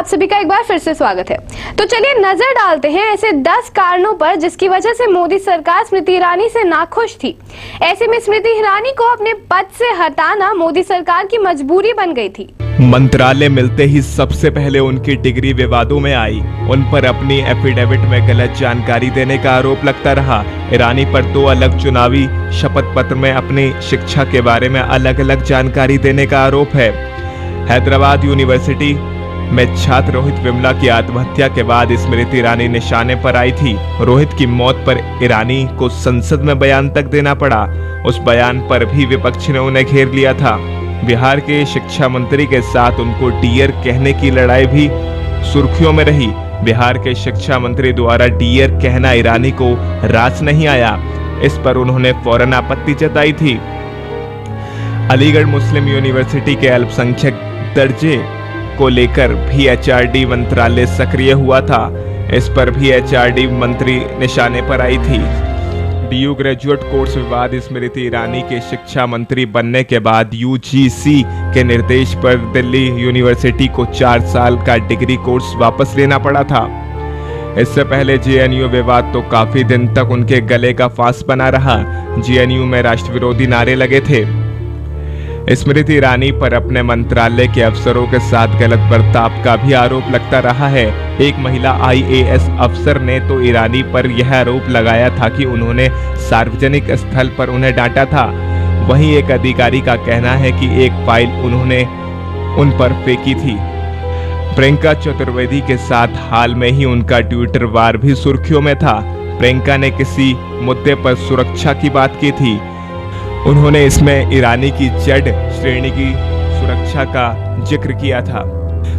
आप सभी का एक बार फिर से स्वागत है। तो चलिए नजर डालते हैं ऐसे 10 कारणों पर जिसकी वजह से मोदी सरकार स्मृति ईरानी से नाखुश थी। ऐसे में स्मृति ईरानी को अपने पद से हटाना मोदी सरकार की मजबूरी बन गई थी। मंत्रालय मिलते ही सबसे पहले उनकी डिग्री विवादों में आई। उन पर अपनी एफिडेविट में गलत जानकारी देने का आरोप लगता रहा। ईरानी पर 2 अलग चुनावी शपथ पत्र में अपनी शिक्षा के बारे में अलग अलग जानकारी देने का आरोप है। हैदराबाद यूनिवर्सिटी में छात्र रोहित विमला की आत्महत्या के बाद स्मृति ईरानी निशाने पर आई थी। रोहित की मौत पर ईरानी को संसद में बयान तक देना पड़ा। उस बयान पर भी विपक्ष ने उन्हें घेर लिया था। बिहार के शिक्षा मंत्री के साथ उनको डियर कहने की लड़ाई भी सुर्खियों में रही। बिहार के शिक्षा मंत्री द्वारा डियर कहना ईरानी को रास नहीं आया। इस पर उन्होंने फौरन आपत्ति जताई थी। अलीगढ़ मुस्लिम यूनिवर्सिटी के अल्पसंख्यक दर्जे को लेकर भी एचआरडी मंत्रालय सक्रिय हुआ था। इस पर भी एचआरडी मंत्री निशाने पर आई थी। डीयू ग्रेजुएट कोर्स विवाद स्मृति ईरानी के शिक्षा मंत्री बनने के बाद यूजीसी के निर्देश पर दिल्ली यूनिवर्सिटी को 4 साल का डिग्री कोर्स वापस लेना पड़ा था। इससे पहले जेएनयू विवाद तो काफी दिन तक उनके गले का फांस बना रहा। जेएनयू में राष्ट्र विरोधी नारे लगे थे। स्मृति ईरानी पर अपने मंत्रालय के अफसरों के साथ गलत बर्ताव का भी आरोप लगता रहा है। एक महिला आईएएस अफसर ने तो ईरानी पर यह आरोप लगाया था कि उन्होंने सार्वजनिक स्थल पर उन्हें डांटा था। वहीं एक अधिकारी का कहना है कि एक फाइल उन्होंने उन पर फेंकी थी। प्रियंका चतुर्वेदी के साथ हाल में ही उनका ट्विटर वार भी सुर्खियों में था। प्रियंका ने किसी मुद्दे पर सुरक्षा की बात की थी। उन्होंने इसमें ईरानी की जेड श्रेणी की सुरक्षा का जिक्र किया था।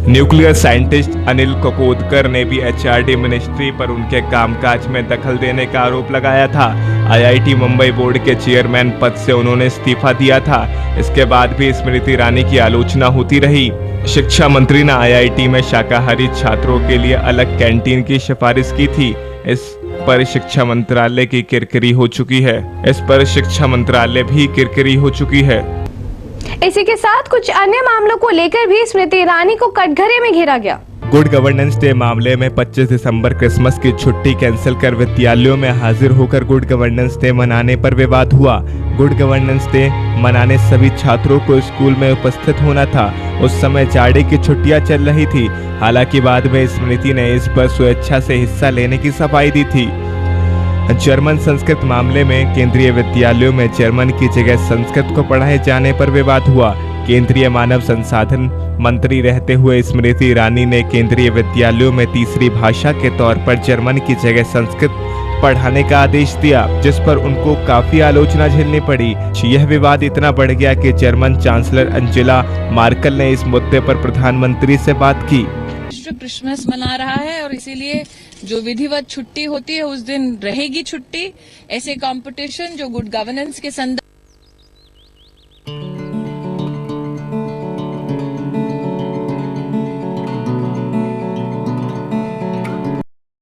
न्यूक्लियर साइंटिस्ट अनिल ककोदकर ने भी एचआरडी मिनिस्ट्री पर उनके कामकाज में दखल देने का आरोप लगाया था। आईआईटी मुंबई बोर्ड के चेयरमैन पद से उन्होंने इस्तीफा दिया था। इसके बाद भी स्मृति ईरानी की आलोचना होती रही। शिक्षा मंत्री ने आईआईटी में शाकाहारी छात्रों के लिए अलग कैंटीन की सिफारिश की थी। इस पर शिक्षा मंत्रालय की किरकिरी हो चुकी है। इस पर शिक्षा मंत्रालय भी किरकिरी हो चुकी है। इसी के साथ कुछ अन्य मामलों को लेकर भी स्मृति ईरानी को कटघरे में घेरा गया। गुड गवर्नेंस डे मामले में 25 दिसंबर क्रिसमस की छुट्टी कैंसिल कर विद्यालयों में हाजिर होकर गुड गवर्नेंस डे मनाने पर विवाद हुआ। गुड गवर्नेंस डे मनाने सभी छात्रों को स्कूल में उपस्थित होना था। उस समय जाड़े की छुट्टियां चल रही थी। हालांकि बाद में स्मृति ने इस पर स्वेच्छा से हिस्सा लेने की सफाई दी थी। जर्मन संस्कृत मामले में केंद्रीय विद्यालयों में जर्मन की जगह संस्कृत को पढ़ाए जाने पर विवाद हुआ। केंद्रीय मानव संसाधन मंत्री रहते हुए स्मृति ईरानी ने केंद्रीय विद्यालयों में तीसरी भाषा के तौर पर जर्मन की जगह संस्कृत पढ़ाने का आदेश दिया, जिस पर उनको काफी आलोचना झेलनी पड़ी। यह विवाद इतना बढ़ गया कि जर्मन चांसलर अंजेला मार्केल ने इस मुद्दे पर प्रधानमंत्री से बात की। क्रिसमस मना रहा है और इसीलिए जो विधिवत छुट्टी होती है उस दिन रहेगी छुट्टी। ऐसे कंपटीशन जो गुड गवर्नेंस के संदर्भ